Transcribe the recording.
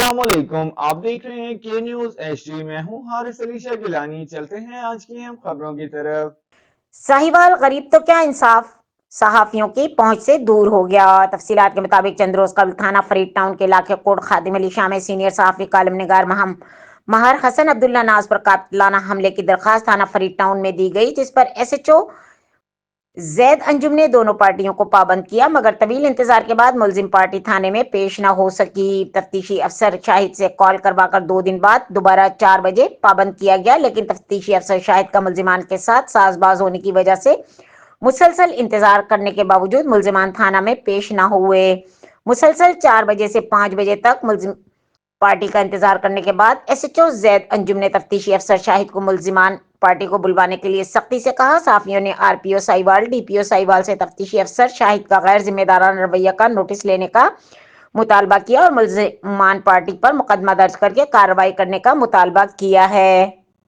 अस्सलाम वालेकुम, आप देख रहे हैं के न्यूज एचडी। मैं हूं हारिस अली शाह गिलानी। चलते हैं आज की अहम खबरों की तरफ। साहिवाल गरीब तो क्या इंसाफ सहाफियों की पहुंच से दूर हो गया। तफसीलात के मुताबिक चंद रोज कबल थाना फरीद टाउन के इलाके कोट खादिम अली शाह में सीनियर सहाफी कालम निगार महर हसन अब्दुल्ला नाज पर कातिलाना हमले की दरखास्त थाना फरीद टाउन में दी गई, जिस पर एसएचओ जैद अंजुम ने दोनों पार्टियों को पाबंद किया, मगर तवील इंतजार के बाद मुलजिम पार्टी थाने में पेश न हो सकी। तफ्तीशी अफसर शाहिद से कॉल करवाकर 2 दिन बाद दोबारा 4 बजे पाबंद किया गया, लेकिन तफ्तीशी अफसर शाहिद का मुलजिमान के साथ साजबाज होने की वजह से मुसलसल इंतजार करने के बावजूद मुलजिमान थाना में पेश न हुए। मुसलसल 4 बजे से 5 बजे तक मुलजिम पार्टी का इंतजार करने के बाद एसएचओ जैद अंजुम ने तफ्तीशी अफसर शाहिद को मुलजिमान पार्टी को बुलवाने के लिए सख्ती से कहा। साफियों ने आरपीओ साहिवाल, डीपीओ साहिवाल से तफ्तीशी अफसर शाहिद का गैर जिम्मेदाराना रवैया का नोटिस लेने का मुतालबा किया और मुलजिमान पार्टी पर मुकदमा दर्ज करके कार्रवाई करने का मुतालबा किया है।